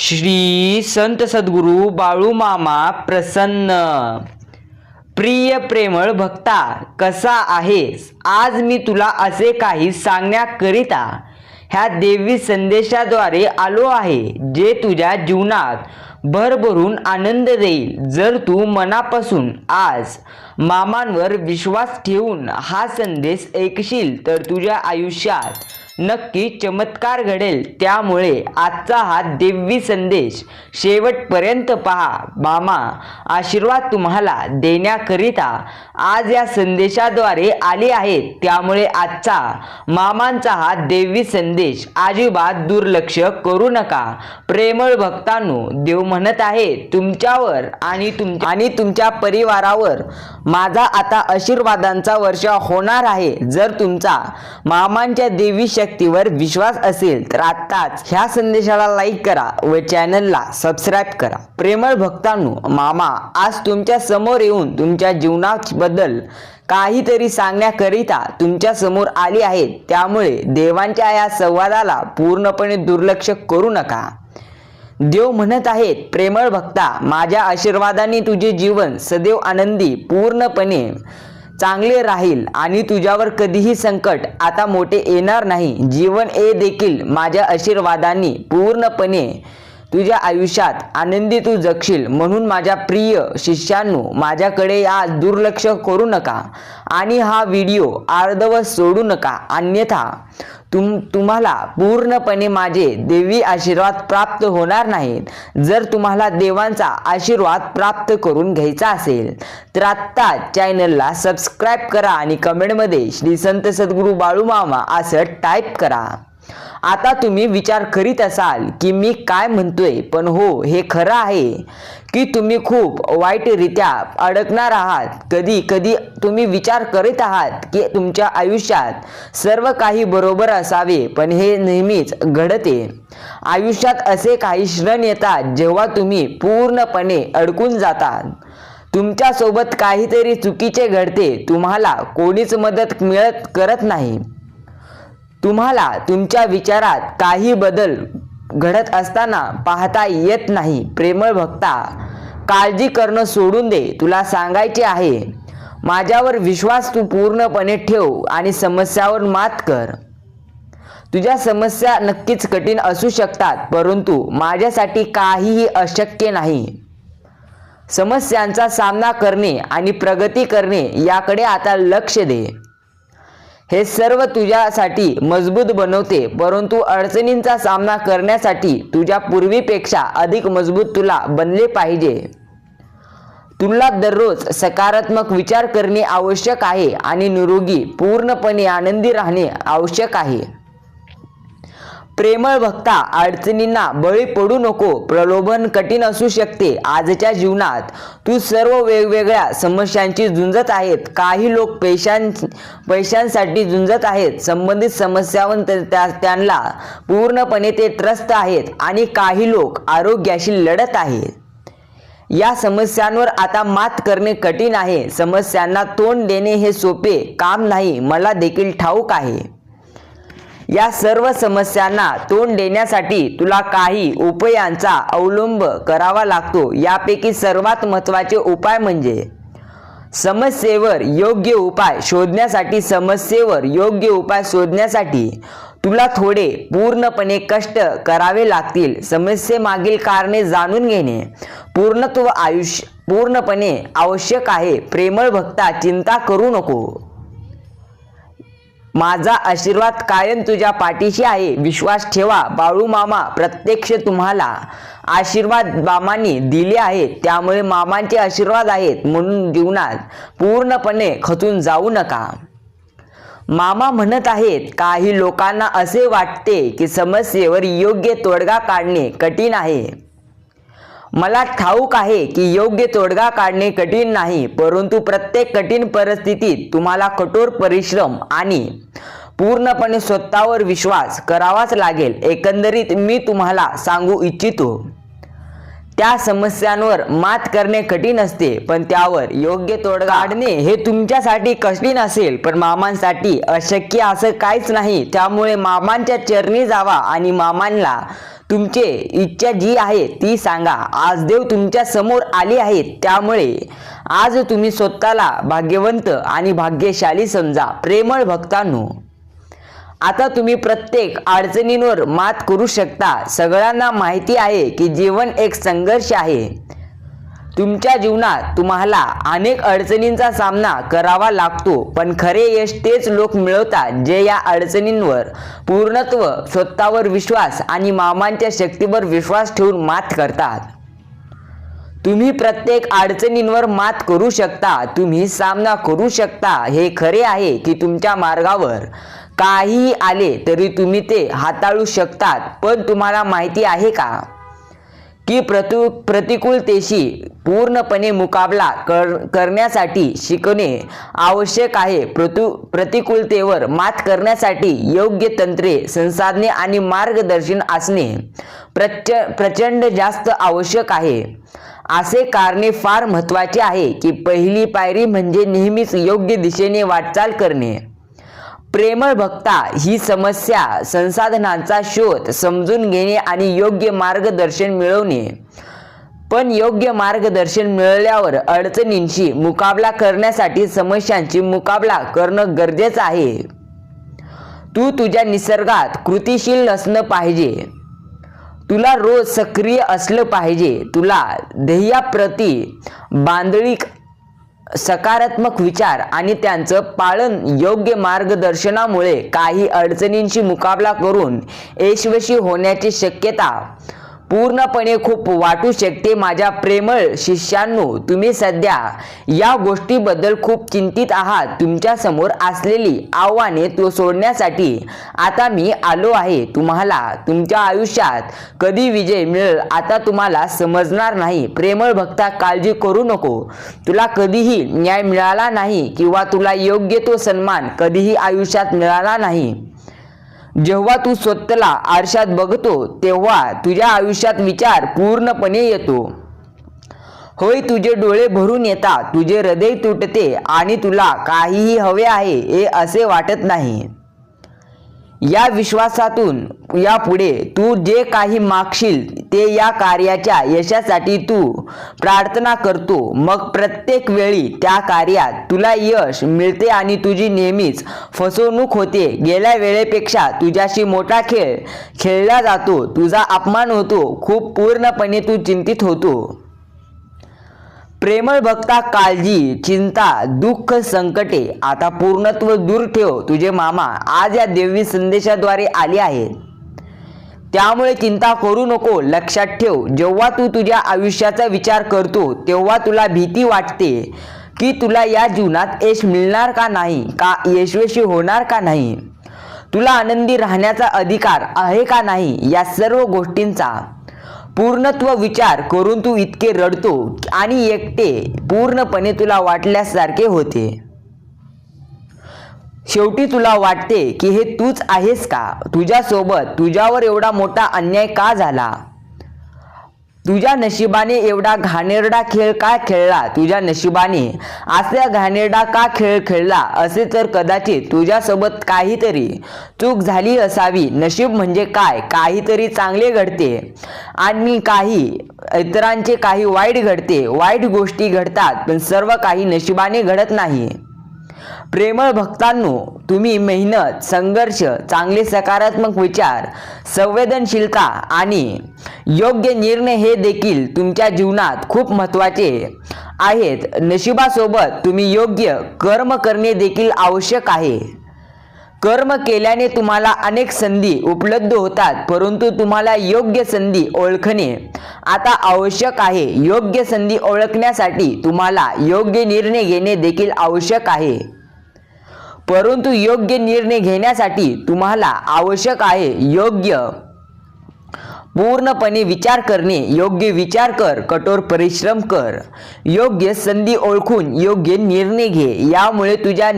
श्री संत सद्गुरू बाळूमामा प्रसन्न। प्रिय प्रेमळ भक्ता, कसा आहेस? आज मी तुला असे काही सांगण्याकरिता ह्या देवी संदेशाद्वारे आलो आहे, जे तुझ्या जीवनात भरभरून आनंद देईल। जर तू मनापासून आज मामांवर विश्वास ठेवून हा संदेश ऐकशील तर तुझ्या आयुष्यात नक्की चमत्कार घडेल। त्यामुळे आजचा हा देवी संदेश शेवटपर्यंत पहा। मामा आशीर्वाद तुम्हाला देण्याकरिता आज या संदेशाद्वारे आले आहेत, त्यामुळे आजचा मामांचा हा देवी संदेश अजिबात दुर्लक्ष करू नका। प्रेमळ भक्तांनो, देव म्हणत आहे तुमच्यावर आणि तुमच्या परिवारावर माझा आता आशीर्वादांचा वर्षाव होणार आहे। जर तुमचा मामांच्या देवी शक्तीवर विश्वास असेल तर आताच ह्या संदेशाला लाईक करा व चॅनलला सबस्क्राईब करा। प्रेमळ भक्तांनो, मामा आज तुमच्या समोर येऊन तुमच्या जीवनाबद्दल काहीतरी सांगण्याकरिता तुमच्या समोर आले आहेत, त्यामुळे देवांच्या या संवादाला पूर्णपणे दुर्लक्ष करू नका। देव म्हणत आहेत, प्रेमळ भक्ता, माझ्या आशीर्वादाने तुझे जीवन सदैव आनंदी पूर्णपणे चांगले राहील आणि तुझ्यावर कधीही संकट आता मोठे येणार नाही। जीवन देखील माझ्या आशीर्वादाने पूर्णपणे तुझ्या आयुष्यात आनंदी तू जगशील। म्हणून माझ्या प्रिय शिष्यांनो, माझ्याकडे आज दुर्लक्ष करू नका आणि हा व्हिडिओ अर्धवट सोडू नका, अन्यथा तुम्हाला पूर्णपणे माझे देवी आशीर्वाद प्राप्त होणार नाहीत। जर तुम्हाला देवांचा आशीर्वाद प्राप्त करून घ्यायचा असेल तर आत्ता चॅनलला सबस्क्राईब करा आणि कमेंटमध्ये श्री संत सद्गुरू बाळूमामा असं टाईप करा। आता तुम्ही विचार करीत असाल की मी काय म्हणतोय, पण हो, हे खरं आहे की तुम्ही खूप वाईटरित्या अडकणार आहात। कधी कधी तुम्ही विचार करीत आहात की तुमच्या आयुष्यात सर्व काही बरोबर असावे, पण हे नेहमीच घडते। आयुष्यात असे काही क्षण येतात जेव्हा तुम्ही पूर्णपणे अडकून जातात। तुमच्या सोबत काहीतरी चुकीचे घडते, तुम्हाला कोणीच मदत करत नाही, तुम्हाला तुमच्या विचारात काही बदल घडत असताना पाहता येत नाही। प्रेमळ भक्ता, काळजी करणं सोडून दे। तुला सांगायचे आहे, माझ्यावर विश्वास तू पूर्णपणे ठेव आणि समस्यावर मात कर। तुझ्या समस्या नक्कीच कठीण असू शकतात, परंतु माझ्यासाठी काहीही अशक्य नाही। समस्यांचा सामना करणे आणि प्रगती करणे याकडे आता लक्ष दे। हे सर्व तुझ्यासाठी मजबूत बनवते, परंतु अडचणींचा सामना करण्यासाठी तुझ्या पूर्वीपेक्षा अधिक मजबूत तुला बनले पाहिजे। तुला दररोज सकारात्मक विचार करणे आवश्यक आहे आणि निरोगी पूर्णपणे आनंदी राहणे आवश्यक आहे। प्रेमळ भक्ता, अडचणींना बळी पडू नको। प्रलोभन कठीण असू शकते। आजच्या जीवनात तू सर्व वेगवेगळ्या समस्यांची झुंजत आहेत। काही लोक पैशांसाठी झुंजत आहेत, संबंधित समस्यावर त्यांना पूर्णपणे ते त्रस्त आहेत, आणि काही लोक आरोग्याशी लढत आहेत। या समस्यांवर आता मात करणे कठीण आहे। समस्यांना तोंड देणे हे सोपे काम नाही, मला देखील ठाऊक आहे। या सर्व समस्यांना तोंड देण्यासाठी तुला काही उपायांचा अवलंब करावा लागतो। यापैकी सर्वात महत्त्वाचे उपाय म्हणजे समस्येवर योग्य उपाय शोधण्यासाठी तुला थोडे पूर्णपणे कष्ट करावे लागतील। समस्येमागील कारणे जाणून घेणे पूर्णपणे आवश्यक आहे। प्रेमळ भक्ता, चिंता करू नको। माझा आशीर्वाद कायम तुझ्या पाठीशी आहे, विश्वास ठेवा। बाळूमामा प्रत्यक्ष तुम्हाला आशीर्वाद मामांनी दिले आहेत, त्यामुळे मामांचे आशीर्वाद आहेत म्हणून जीवनात पूर्णपणे खचून जाऊ नका। मामा म्हणत आहेत, काही लोकांना असे वाटते की समस्येवर योग्य तोडगा काढणे कठीण आहे। मला ठाऊक आहे की योग्य तोडगा काढणे कठीण नाही, परंतु प्रत्येक कठीण परिस्थितीत तुम्हाला कठोर परिश्रम आणि पूर्णपणे स्वतःवर विश्वास करावाच लागेल। एकंदरीत मी तुम्हाला सांगू इच्छितो त्या समस्यांवर मात करणे कठीण असते, पण त्यावर योग्य तोडगा काढणे हे तुमच्यासाठी कठीण असेल, पण मामांसाठी अशक्य असं काहीच नाही. त्यामुळे मामांच्या चरणी जावा आणि मामांना तुमची इच्छा जी आहे ती सांगा. आज देव तुमच्या समोर आले आहेत, त्यामुळे आज तुम्ही स्वतःला भाग्यवंत आणि भाग्यशाली समजा. प्रेमळ भक्तांनो, आता तुम्ही प्रत्येक अडचणींवर मात करू शकता. सगळ्यांना माहिती आहे की जीवन एक संघर्ष आहे. तुमच्या जीवनात तुम्हाला अनेक अडचणींचा सामना करावा लागतो, पण खरे यश तेच लोक मिळवतात जे या अडचणींवर पूर्णत्व, स्वतःवर विश्वास आणि मामांच्या शक्तीवर विश्वास ठेवून मात करतात. तुम्ही प्रत्येक अडचणींवर मात करू शकता, तुम्ही सामना करू शकता. हे खरे आहे की तुमच्या मार्गावर काहीही आले तरी तुम्ही ते हाताळू शकतात. पण तुम्हाला माहिती आहे का की प्रतिकूलतेशी पूर्णपणे मुकाबला करण्यासाठी शिकणे आवश्यक आहे. प्रतिकूलतेवर मात करण्यासाठी योग्य तंत्रे, संसाधने आणि मार्गदर्शन असणे प्रचंड जास्त आवश्यक आहे. असे कारणे फार महत्त्वाचे आहे की पहिली पायरी म्हणजे नेहमीच योग्य दिशेने वाटचाल करणे. प्रेमळ भक्ता, ही समस्या, संसाधनांचा शोध समजून घेणे आणि योग्य मार्गदर्शन मिळवणे. पण योग्य मार्गदर्शन मिळाल्यावर अडचणींशी मुकाबला करण्यासाठी समस्यांची मुकाबला करणं गरजेचं आहे. तू तुझ्या निसर्गात कृतिशील असणं पाहिजे. तुला रोज सक्रिय असलं पाहिजे. तुला ध्येयाप्रती बांधील सकारात्मक विचार आणि त्यांचं पालन योग्य मार्गदर्शनामुळे काही अडचणींशी मुकाबला करून यशस्वी होण्याची शक्यता पूर्णपणे खूप वाटू शकते. माझ्या प्रेमळ शिष्यांनो, तुम्ही सध्या या गोष्टीबद्दल खूप चिंतित आहात. तुमच्या समोर असलेली आव्हाने तो सोडण्यासाठी आता मी आलो आहे. तुम्हाला तुमच्या आयुष्यात कधी विजय मिळेल आता तुम्हाला समजणार नाही. प्रेमळ भक्ता, काळजी करू नको. तुला कधीही न्याय मिळाला नाही किंवा तुला योग्य तो सन्मान कधीही आयुष्यात मिळाला नाही. जेव्हा तू स्वतःला आरशात बघतो तेव्हा तुझ्या आयुष्यात विचार पूर्णपणे येतो. होय, तुझे डोळे भरून येतात, तुझे हृदय तुटते आणि तुला काहीही हवे आहे हे असे वाटत नाही. या विश्वासातून यापुढे तू जे काही मागशील ते या कार्याच्या यशासाठी तू प्रार्थना करतो. मग प्रत्येक वेळी त्या कार्यात तुला यश मिळते आणि तुझी नेहमीच फसवणूक होते. गेल्या वेळेपेक्षा तुझ्याशी मोठा खेळ खेळला जातो. तुझा अपमान होतो. खूप पूर्णपणे तू चिंतित होतो. प्रेमळ भक्ता, काळजी, चिंता, दुःख, संकटे आता पूर्णत्व दूर ठेव. तुझे मामा आज या दैवी संदेशाद्वारे आले आहेत, त्यामुळे चिंता करू नको. लक्षात ठेव, जेव्हा तू तुझ्या आयुष्याचा विचार करतो तेव्हा तुला भीती वाटते की तुला या जीवनात यश मिळणार का नाही, का यशस्वी होणार का नाही, तुला आनंदी राहण्याचा अधिकार आहे का नाही. या सर्व गोष्टींचा पूर्णत्व विचार करून तू इतके रडतो आणि एकटे पूर्णपणे तुला वाटल्यासारखे होते. शेवटी तुला वाटते की हे तूच आहेस का? तुझ्यासोबत तुझ्यावर एवढा मोठा अन्याय का झाला? तुझ्या नशिबाने एवढा घाणेरडा खेळ का खेळला? तुझ्या नशिबाने असा घाणेरडा का खेळ खेळला? असे तर कदाचित तुझ्यासोबत काहीतरी चूक झाली असावी. नशीब म्हणजे काय? काहीतरी चांगले घडते आणि काही इतरांचे काही वाईट घडते. वाईट गोष्टी घडतात, पण सर्व काही नशिबाने घडत नाही. प्रेमळ भक्तांनो, तुम्ही मेहनत, संघर्ष, चांगले सकारात्मक विचार, संवेदनशीलता आणि योग्य निर्णय हे देखील तुमच्या जीवनात खूप महत्त्वाचे आहेत. नशिबासोबत तुम्ही योग्य कर्म करणे देखील आवश्यक आहे. कर्म केल्याने तुम्हाला अनेक संधी उपलब्ध होतात, परंतु तुम्हाला योग्य संधी ओळखणे आता आवश्यक आहे. योग्य संधी ओळखण्यासाठी तुम्हाला योग्य निर्णय घेणे देखील आवश्यक आहे. परंतु योग्य निर्णय घेण्यासाठी तुम्हाला आवश्यक आहे योग्य पूर्णपणे विचार करणे, योग्य विचार कर, कठोर परिश्रम कर, योग्य संधी ओळखून योग्य निर्णय घे. यामुळे तुझ्या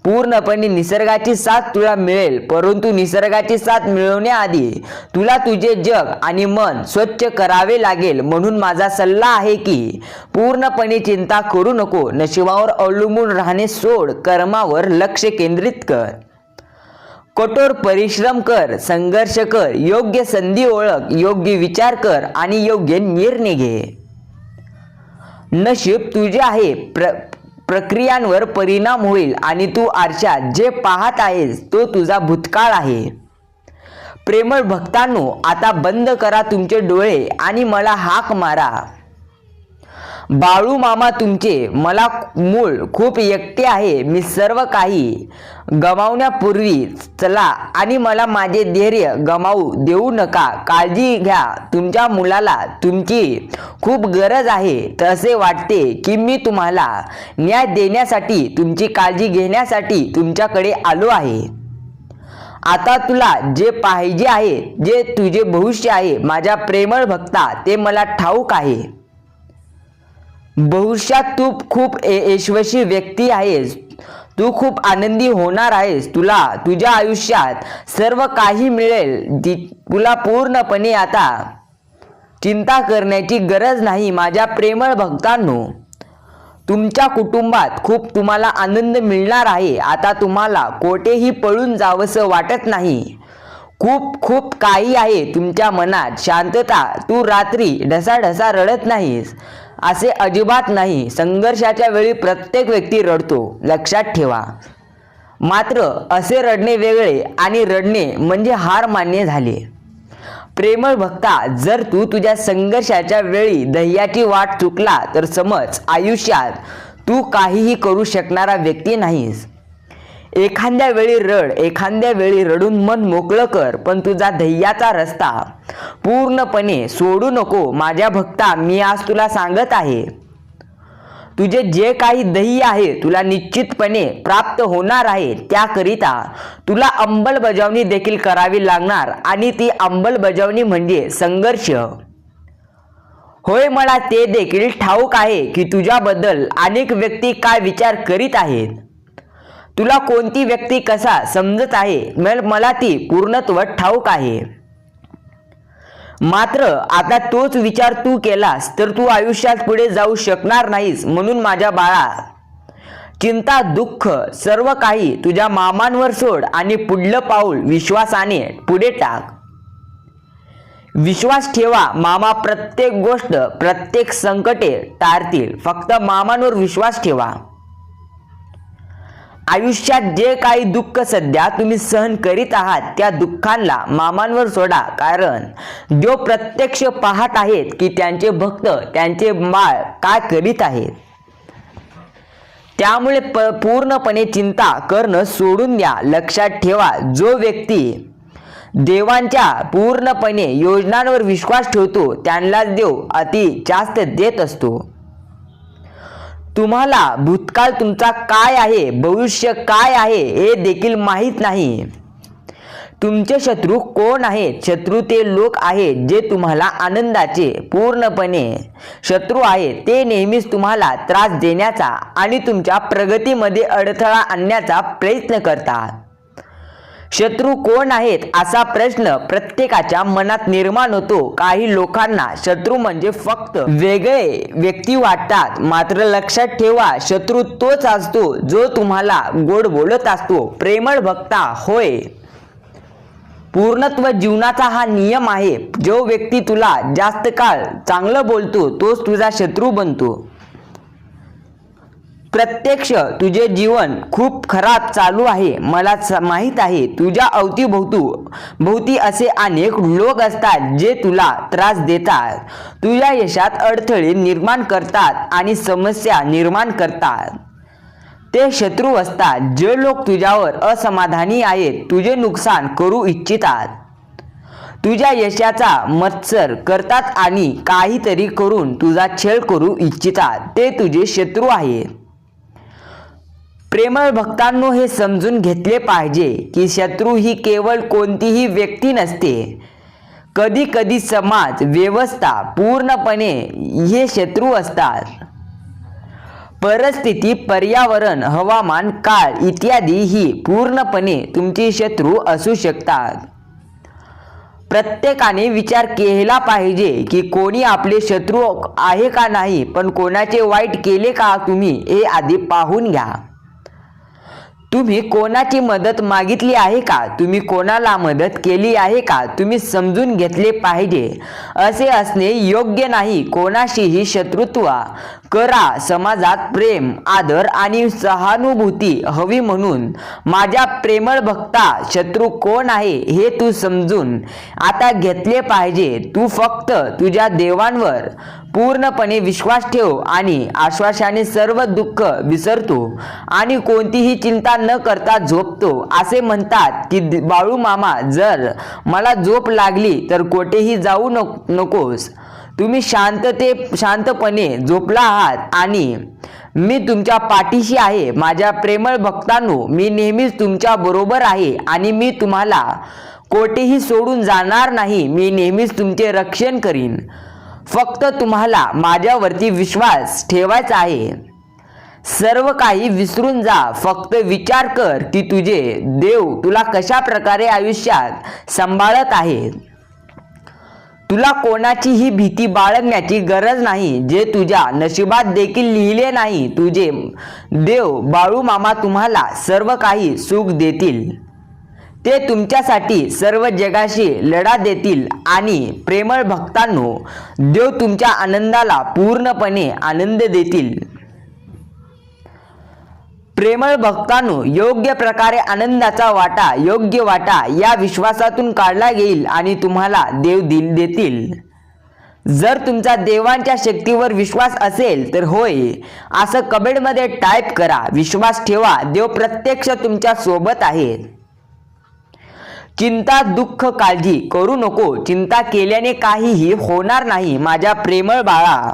पूर्णपणे निसर्गाची साथ तुला मिळेल. परंतु निसर्गाची साथ मिळवण्याआधी तुला तुझे जग आणि मन स्वच्छ करावे लागेल. म्हणून माझा सल्ला आहे की पूर्णपणे चिंता करू नको. नशिबावर अवलंबून राहणे सोड, कर्मावर लक्ष केंद्रित कर. कठोर परिश्रम कर, संघर्ष कर, योग्य संधी ओळख, योग्य विचार कर आणि योग्य निर्णय घे. नशीब तुझे आहे. प्रक्रियांवर परिणाम होईल आणि तू आरशात जे पाहत आहेस तो तुझा भूतकाळ आहे. प्रेमळ भक्तांनो, आता बंद करा तुमचे डोळे आणि मला हाक मारा. बाळू मामा तुमचे मला मूळ खूप एकटे आहे. मी सर्व काही गमावण्यापूर्वी चला आणि मला माझे धैर्य गमावू देऊ नका. काळजी घ्या. तुमच्या मुलाला तुमची खूप गरज आहे. तसे वाटते की मी तुम्हाला न्याय देण्यासाठी, तुमची काळजी घेण्यासाठी तुमच्याकडे आलो आहे. आता तुला जे पाहिजे आहे, जे तुझे भविष्य आहे माझ्या प्रेमळ भक्ता, ते मला ठाऊक आहे. भविष्यात तू खूप यशस्वी व्यक्ती आहेस. तू खूप आनंदी होणार आहेस. तुला तुझ्या आयुष्यात सर्व काही मिळेल. तुला पूर्णपणे आता चिंता करण्याची गरज नाही. माझ्या प्रेमळ भक्तांनो, तुमच्या कुटुंबात खूप तुम्हाला आनंद मिळणार आहे. आता तुम्हाला कोठेही पळून जावंसं वाटत नाही. खूप काही आहे तुमच्या मनात. शांतता. तू रात्री ढसाढसा रडत नाहीस असे अजिबात नाही. संघर्षाच्या वेळी प्रत्येक व्यक्ती रडतो, लक्षात ठेवा. मात्र असे रडणे वेगळे आणि रडणे म्हणजे हार मान्य झाले. प्रेमळ भक्ता, जर तू तुझ्या संघर्षाच्या वेळी ध्येयाची वाट चुकला तर समज आयुष्यात तू काहीही करू शकणारा व्यक्ती नाहीस. एखाद्या वेळी रड, एखाद्या वेळी रडून मन मोकळं कर, पण तुझा ध्येयाचा रस्ता पूर्णपणे सोडू नको. माझ्या भक्ता, मी आज तुला सांगत आहे, तुझे जे काही ध्येय आहे तुला निश्चितपणे प्राप्त होणार आहे. त्याकरिता तुला अंमलबजावणी देखील करावी लागणार आणि ती अंमलबजावणी म्हणजे संघर्ष. होय, मला ते देखील ठाऊक आहे की तुझ्याबद्दल अनेक व्यक्ती काय विचार करीत आहेत. तुला कोणती व्यक्ती कसा समजत आहे मला ती पूर्णत्व ठाऊक आहे. मात्र आता तोच विचार तू केलास तर तू आयुष्यात पुढे जाऊ शकणार नाहीस. म्हणून माझ्या बाळा, चिंता, दुःख सर्व काही तुझ्या मामांवर सोड आणि पुढलं पाऊल विश्वासाने पुढे टाक. विश्वास ठेवा, मामा प्रत्येक गोष्ट, प्रत्येक संकटे टाळतील. फक्त मामांवर विश्वास ठेवा. आयुष्यात जे काही दुःख सध्या तुम्ही सहन करीत आहात त्या दुःखांना मामांवर सोडा. कारण देव प्रत्यक्ष पाहत आहेत की त्यांचे भक्त, त्यांचे बाळ काय करीत आहेत. त्यामुळे पूर्णपणे चिंता करणं सोडून द्या. लक्षात ठेवा, जो व्यक्ती देवांच्या पूर्णपणे योजनांवर विश्वास ठेवतो त्यांनाच देव अति जास्त देत असतो. तुम्हाला भूतकाळ तुमचा काय आहे, भविष्य काय आहे हे देखील माहीत नाही. तुमचे शत्रू कोण आहेत? शत्रू ते लोक आहेत जे तुम्हाला आनंदाचे पूर्णपणे शत्रू आहेत. ते नेहमीच तुम्हाला त्रास देण्याचा आणि तुमच्या प्रगतीमध्ये अडथळा आणण्याचा प्रयत्न करतात. शत्रू कोण आहेत असा प्रश्न प्रत्येकाच्या मनात निर्माण होतो. काही लोकांना शत्रू म्हणजे फक्त वेगळे व्यक्ती वाटतात. मात्र लक्षात ठेवा, शत्रू तोच असतो जो तुम्हाला गोड बोलत असतो. प्रेमळ भक्ता, होय, पूर्णत्व जीवनाचा हा नियम आहे. जो व्यक्ती तुला जास्त काळ चांगलं बोलतो तोच तुझा शत्रू बनतो. प्रत्यक्ष तुझे जीवन खूप खराब चालू आहे मला माहीत आहे. तुझ्या अवतीभोवती असे अनेक लोक असतात जे तुला त्रास देतात, तुझ्या यशात अडथळे निर्माण करतात आणि समस्या निर्माण करतात. ते शत्रू असतात. जे लोक तुझ्यावर असमाधानी आहेत, तुझे नुकसान करू इच्छितात, तुझ्या यशाचा मत्सर करतात आणि काहीतरी करून तुझा छळ करू इच्छितात, ते तुझे शत्रू आहेत. प्रेमळ भक्तांनो, हे समजून घेतले पाहिजे की शत्रू ही केवळ कोणतीही व्यक्ती नसते. कधी कधी समाज व्यवस्था पूर्णपणे हे शत्रू असतात. परिस्थिती, पर्यावरण, हवामान, काळ इत्यादी ही पूर्णपणे तुमची शत्रू असू शकतात. प्रत्येकाने विचार केला पाहिजे की कोणी आपले शत्रू आहे का नाही, पण कोणाचे वाईट केले का तुम्ही हे आधी पाहून घ्या. तुम्ही कोणाची मदत मागितली आहे का? तुम्ही कोणाला मदत केली आहे का? तुम्ही समजून घेतले पाहिजे. असे असणे योग्य नाही. कोणाशीही शत्रुत्व करा. समाजात प्रेम, आदर आणि सहानुभूती हवी. म्हणून माझ्या प्रेमळ भक्ता, शत्रू कोण आहे हे तू समजून आता घेतले पाहिजे. तू फक्त तुझ्या देवांवर पूर्णपणे विश्वास ठेव आणि आश्वासाने सर्व दुःख विसरतो आणि कोणतीही चिंता न करता झोपतो. असे म्हणतात की बाळू मामा, जर मला झोप लागली तर कोठेही जाऊ नकोस. तुम्ही शांतपणे झोपला आहात आणि मी तुमच्या पाठीशी आहे. माझ्या प्रेमळ भक्तांनो, मी नेहमीच तुमच्या बरोबर आहे आणि मी तुम्हाला कोठेही सोडून जाणार नाही. मी नेहमीच तुमचे रक्षण करीन. फक्त तुम्हाला माझ्यावरती विश्वास ठेवायचा आहे. सर्व काही विसरून जा. फक्त विचार कर की तुझे देव तुला कशा प्रकारे आयुष्यात सांभाळत आहेत. तुला कोणाचीही भीती बाळगण्याची गरज नाही. जे तुझ्या नशिबात देखील लिहिले नाही. तुझे देव बाळू मामा तुम्हाला सर्व काही सुख देतील. ते तुमच्यासाठी सर्व जगाशी लढा देतील आणि प्रेमळ भक्तांनो, देव तुमच्या आनंदाला पूर्णपणे आनंद देतील. प्रेमळ भक्तांनो, योग्य प्रकारे आनंदाचा वाटा, योग्य वाटा या विश्वासातून काढला येईल आणि तुम्हाला देव देतील. जर तुमचा देवांच्या शक्तीवर विश्वास असेल तर होय असं कमेंटमध्ये टाईप करा. विश्वास ठेवा, देव प्रत्यक्ष तुमच्या सोबत आहेत. चिंता, दुःख, काळजी करू नको. चिंता केल्याने काहीही होणार नाही. माझ्या प्रेमळ बाळा,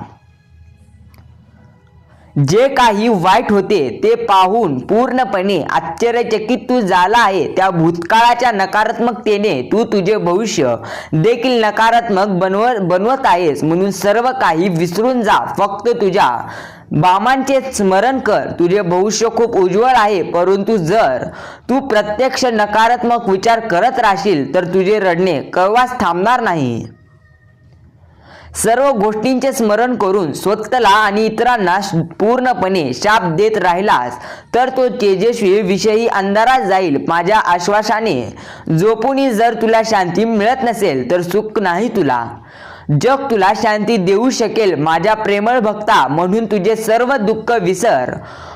जे काही वाईट होते ते पाहून पूर्णपणे आश्चर्यचकित तू झाला आहे. त्या भूतकाळाच्या नकारात्मकतेने तू तुझे भविष्य देखील नकारात्मक बनवत आहेस. म्हणून सर्व काही विसरून जा. फक्त तुझ्या बामांचे स्मरण कर. तुझे भविष्य खूप उज्ज्वल आहे. परंतु जर तू प्रत्यक्ष नकारात्मक विचार करत राहशील तर तुझे रडणे केव्हाच थांबणार नाही. सर्व गोष्टींचे स्मरण करून स्वतःला आणि इतरांना पूर्णपणे शाप देत राहिलास तर तो तेजस्वी विषयी अंधारात जाईल. माझ्या आश्वासाने झोपूनही जर तुला शांती मिळत नसेल तर सुख नाही तुला. जग तुला शांती देऊ शकेल. माझ्या प्रेमळ भक्ता, म्हणून तुझे सर्व दुःख विसर.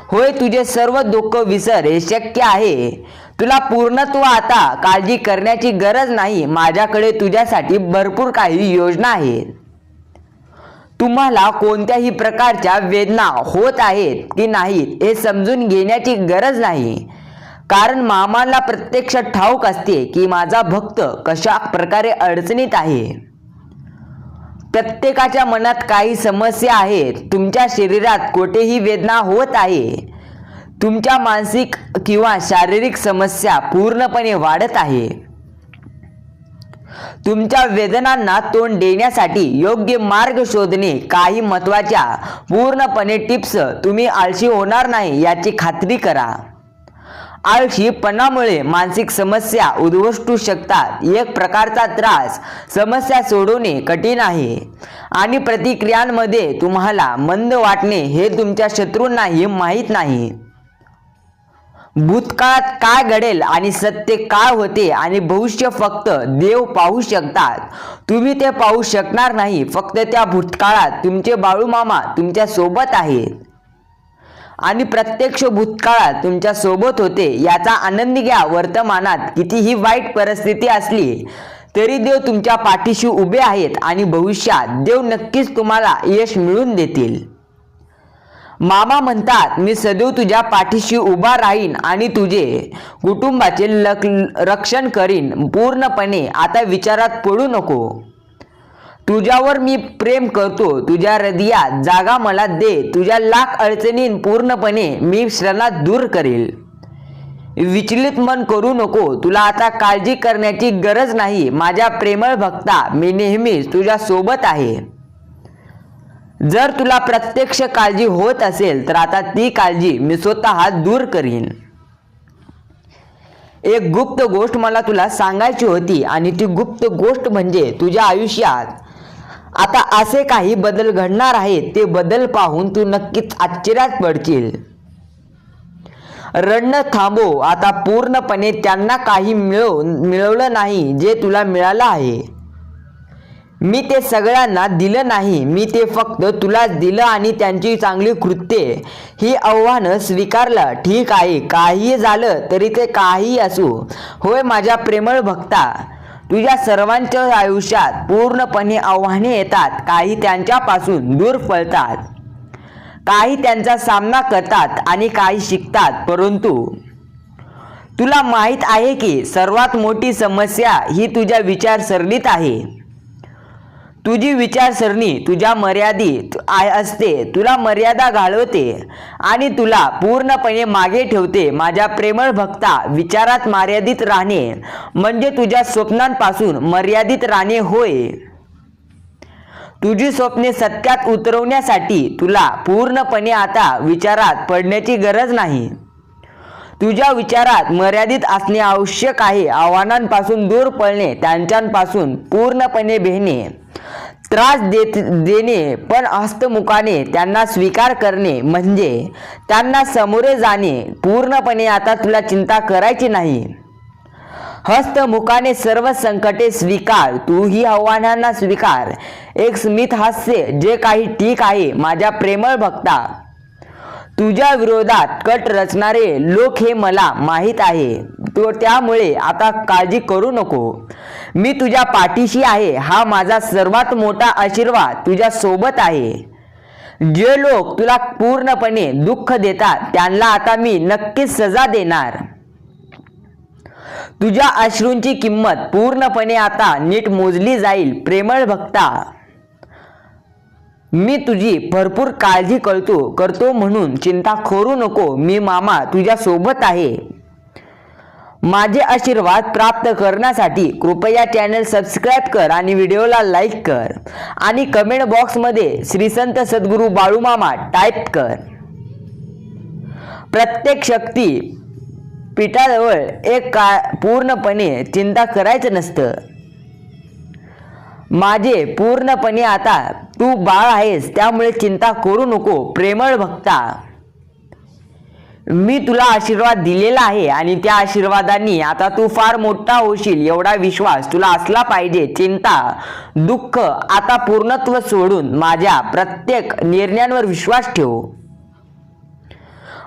होय, तुझे सर्व दुःख विसर. हे शक्य आहे. तुला पूर्णत्व. आता काळजी करण्याची गरज नाही. माझ्याकडे तुझ्यासाठी भरपूर काही योजना आहेत. तुम्हाला कोणत्याही प्रकारच्या वेदना होत आहेत की नाहीत हे समजून घेण्याची गरज नाही. कारण मामाला प्रत्यक्ष ठाऊक असते की माझा भक्त कशा प्रकारे अडचणीत आहे. प्रत्येकाच्या मनात काही समस्या आहेत. तुमच्या शरीरात कोठेही वेदना होत आहे. तुमच्या मानसिक किंवा शारीरिक समस्या पूर्णपणे वाढत आहे. तुमच्या वेदनांना तोंड देण्यासाठी योग्य मार्ग शोधणे. काही महत्त्वाच्या पूर्णपणे टिप्स. तुम्ही आळशी होणार नाही याची खात्री करा. आळशीपणामुळे मानसिक समस्या उद्भवू शकतात. एक प्रकारचा त्रास. समस्या सोडवणे कठीण आहे आणि प्रतिक्रियांमध्ये तुम्हाला मंद वाटणे हे तुमच्या शत्रूंनाही माहीत नाही. भूतकाळात काय घडेल आणि सत्य काय होते आणि भविष्य फक्त देव पाहू शकतात. तुम्ही ते पाहू शकणार नाही. फक्त त्या भूतकाळात तुमचे बाळू मामा तुमच्या सोबत आहेत आणि प्रत्यक्ष भूतकाळात तुमच्या सोबत होते याचा आनंद घ्या. वर्तमानात कितीही वाईट परिस्थिती असली तरी देव तुमच्या पाठीशी उभे आहेत आणि भविष्यात देव नक्कीच तुम्हाला यश मिळवून देतील. मामा म्हणतात, मी सदैव तुझ्या पाठीशी उभा राहीन आणि तुझे कुटुंबाचे रक्षण करीन. पूर्णपणे आता विचारात पडू नको. तुझ्यावर मी प्रेम करतो. तुझ्या हृदयात जागा मला दे. तुझ्या लाख अडचणी पूर्णपणे मी क्षणात दूर करेल. विचलित मन करू नको. तुला आता काळजी करण्याची गरज नाही. माझ्या प्रेमळ भक्ता, मी नेहमीच तुझ्या सोबत आहे. जर तुला प्रत्यक्ष काळजी होत असेल तर आता ती काळजी मी स्वतः दूर करीन. एक गुप्त गोष्ट मला तुला सांगायची होती आणि ती गुप्त गोष्ट म्हणजे तुझ्या आयुष्यात आता असे काही बदल घडणार आहेत. ते बदल पाहून तू नक्कीच आश्चर्यात पडशील. रडणं थांबव. आता पूर्णपणे त्यांना काही मिळवलं नाही जे तुला मिळालं आहे. मी ते सगळ्यांना दिलं नाही. मी ते फक्त तुलाच दिलं आणि त्यांची चांगली कृत्ये ही आव्हानं स्वीकारलं. ठीक आहे, काहीही झालं तरी ते काही असू. होय माझ्या प्रेमळ भक्ता, तुझ्या सर्वांच्या आयुष्यात पूर्णपणे आव्हाने येतात. काही त्यांच्यापासून दूर पळतात, काही त्यांचा सामना करतात आणि काही शिकतात. परंतु तुला माहीत आहे की सर्वात मोठी समस्या ही तुझ्या विचारसरणीत आहे. तुझी विचारसरणी तुझ्या मर्यादित असते, तुला मर्यादा घालवते आणि तुला पूर्णपणे मागे ठेवते. माझ्या प्रेमळ भक्ता, विचारात मर्यादित राहणे म्हणजे तुझ्या स्वप्नांपासून मर्यादित राहणे होय. तुझी स्वप्ने सत्यात उतरवण्यासाठी तुला पूर्णपणे आता विचारात पडण्याची गरज नाही. तुझ्या विचारात मर्यादित असणे आवश्यक आहे. आव्हानांपासून दूर पळणे, त्यांच्यापासून पूर्णपणे भेणे, त्रास देणे पण हस्तमुखाने त्यांना स्वीकार करणे म्हणजे त्यांना सामोरे जाणे. पूर्णपणे आता तुला चिंता करायची नाही. हस्तमुखाने सर्व संकटे स्वीकार. तू ही आव्हानांना स्वीकार. एक स्मित हास्य, जे काही ठीक आहे माझ्या प्रेमळ भक्ता. तुझ्या विरोधात कट रचणारे लोक हे मला माहीत आहे. तो त्यामुळे आता काळजी करू नको. मी तुझ्या पाठीशी आहे. हा माझा सर्वात मोठा आशीर्वाद तुझ्या सोबत आहे. जे लोक तुला पूर्णपणे दुःख देतात त्यांना आता मी नक्कीच सजा देणार. तुझ्या अश्रूंची किंमत पूर्णपणे आता नीट मोजली जाईल. प्रेमळ भक्ता, मी तुझी भरपूर काळजी करतो म्हणून चिंता करू नको. मी मामा तुझ्या सोबत आहे. माझे आशीर्वाद प्राप्त करण्यासाठी कृपया चॅनल सबस्क्राईब कर आणि व्हिडिओला लाईक कर आणि कमेंट बॉक्समध्ये श्री संत सद्गुरू बाळूमामा टाईप कर. प्रत्येक शक्ती पीठाजवळ एक पूर्णपणे चिंता करायचं नसतं. माझे पूर्णपणे आता तू बाळ आहेस, त्यामुळे चिंता करू नको. प्रेमळ भक्ता, मी तुला आशीर्वाद दिलेला आहे आणि त्या आशीर्वादांनी आता तू फार मोठा होशील एवढा विश्वास तुला असला पाहिजे. चिंता, दुःख आता पूर्णत्व सोडून माझ्या प्रत्येक निर्णयांवर विश्वास ठेव.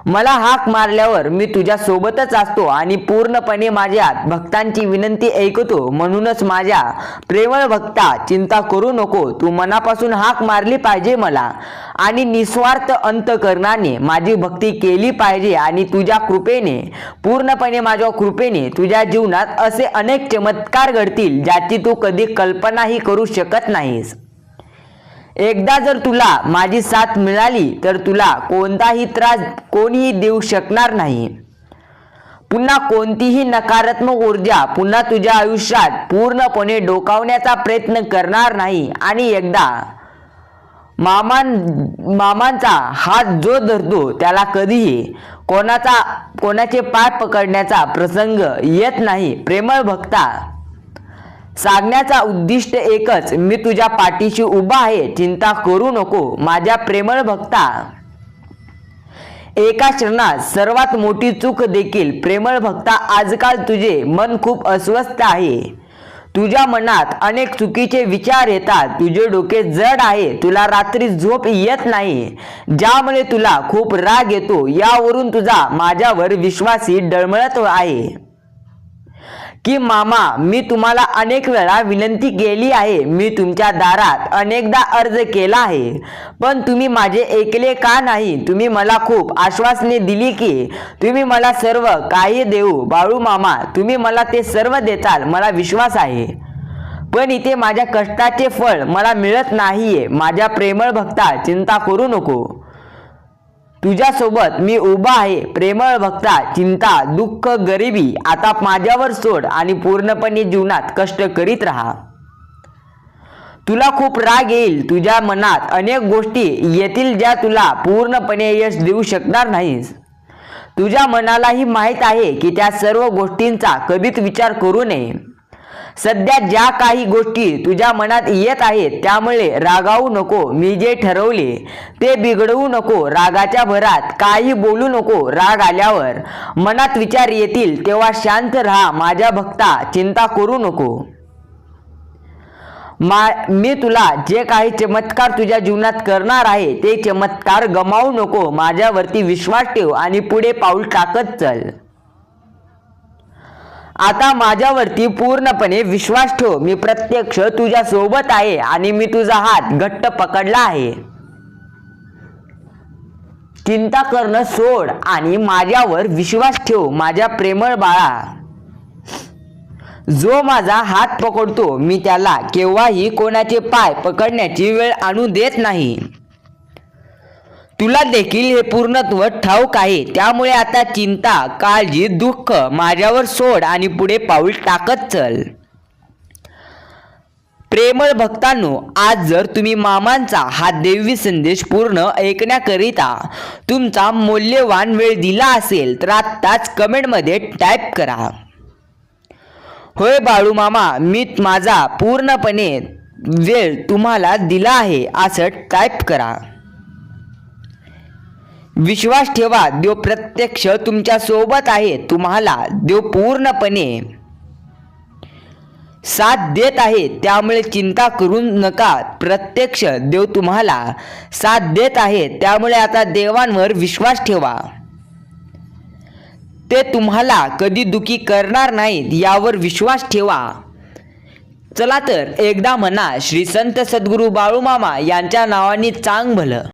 मला हाक मारल्यावर मी तुझ्या सोबतच असतो आणि पूर्णपणे माझ्या भक्तांची विनंती ऐकतो. म्हणूनच माझ्या प्रेमळ भक्ता, चिंता करू नको. तू मनापासून हाक मारली पाहिजे मला आणि निस्वार्थ अंतकरणाने माझी भक्ती केली पाहिजे. आणि तुझ्या कृपेने, पूर्णपणे माझ्या कृपेने तुझ्या जीवनात असे अनेक चमत्कार घडतील ज्याची तू कधी कल्पनाही करू शकत नाहीस. एकदा जर तुला माझी साथ मिळाली तर तुला कोणताही त्रास कोणीही देऊ शकणार नाही. पुन्हा कोणतीही नकारात्मक ऊर्जा पुन्हा तुझ्या आयुष्यात पूर्णपणे डोकावण्याचा प्रयत्न करणार नाही. आणि एकदा मामांचा हात जो धरतो त्याला कधीही कोणाचे पाय पकडण्याचा प्रसंग येत नाही. प्रेमळ भक्ता, सांगण्याचा उद्दिष्ट एकच, मी तुझ्या पाठीशी उभा आहे. चिंता करू नको. माझ्या प्रेमळ भक्ता, एका क्षणात सर्वात मोठी चूक देखील. प्रेमळ भक्ता, आजकाल तुझे मन खूप अस्वस्थ आहे. तुझ्या मनात अनेक चुकीचे विचार येतात. तुझे डोके जड आहे. तुला रात्री झोप येत नाही, ज्यामुळे तुला खूप राग येतो. यावरून तुझा माझ्यावर विश्वासही डळमळत आहे की मामा, मी तुम्हाला अनेक वेळा विनंती केली आहे. मी तुमच्या दारात अनेकदा अर्ज केला आहे, पण तुम्ही माझे ऐकले का नाही? तुम्ही मला खूप आश्वासने दिली की तुम्ही मला सर्व काही देऊ. बाळू मामा, तुम्ही मला ते सर्व देताल, मला विश्वास आहे. पण इथे माझ्या कष्टाचे फळ मला मिळत नाहीये. माझ्या प्रेमळ भक्ता, चिंता करू नको. तुझ्यासोबत मी उभा आहे प्रेमळ भक्ता. चिंता दुःख गरिबी आता माझ्यावर सोड आणि पूर्णपणे जीवनात कष्ट करीत राहा. तुला खूप राग येईल, तुझ्या मनात अनेक गोष्टी येतील ज्या तुला पूर्णपणे यश देऊ शकणार नाहीस. तुझ्या मनालाही माहीत आहे की त्या सर्व गोष्टींचा कधीच विचार करू नये. सध्या ज्या काही गोष्टी तुझ्या मनात येत आहेत त्यामुळे रागावू नको. मी जे ठरवले ते बिघडवू नको. रागाच्या भरात काही बोलू नको. राग आल्यावर मनात विचार येतील तेव्हा शांत राहा माझ्या भक्ता. चिंता करू नको. मी तुला जे काही चमत्कार तुझ्या जीवनात करणार आहे ते चमत्कार गमावू नको. माझ्यावरती विश्वास ठेव आणि पुढे पाऊल टाकत चल. आता माझ्यावरती पूर्णपणे विश्वास ठेव. मी प्रत्यक्ष तुझ्या सोबत आहे आणि मी तुझा हात घट्ट पकडला आहे. चिंता करणं सोड आणि माझ्यावर विश्वास ठेव माझ्या प्रेमळ बाळा. जो माझा हात पकडतो मी त्याला केव्हाही कोणाचे पाय पकडण्याची वेळ आणू देत नाही. तुला देखील हे पूर्णत्व ठाऊक आहे. त्यामुळे आता चिंता काळजी दुःख माझ्यावर सोड आणि पुढे पाऊल टाकत चल. प्रेमळ भक्तांनो, आज जर तुम्ही मामांचा हा दैवी संदेश पूर्ण ऐकण्याकरिता तुमचा मौल्यवान वेळ दिला असेल तर आत्ताच कमेंटमध्ये टाईप करा, होय बाळू मामा, मी माझा पूर्णपणे वेळ तुम्हाला दिला आहे असं टाईप करा. विश्वास ठेवा, देव प्रत्यक्ष तुमच्या सोबत आहे. तुम्हाला देव पूर्णपणे साथ देत आहे. त्यामुळे चिंता करू नका. प्रत्यक्ष देव तुम्हाला साथ देत आहे. त्यामुळे आता देवांवर विश्वास ठेवा. ते तुम्हाला कधी दुखी करणार नाहीत यावर विश्वास ठेवा. चला तर एकदा म्हणा, श्री संत सद्गुरू बाळूमामा यांच्या नावाने चांग भलं.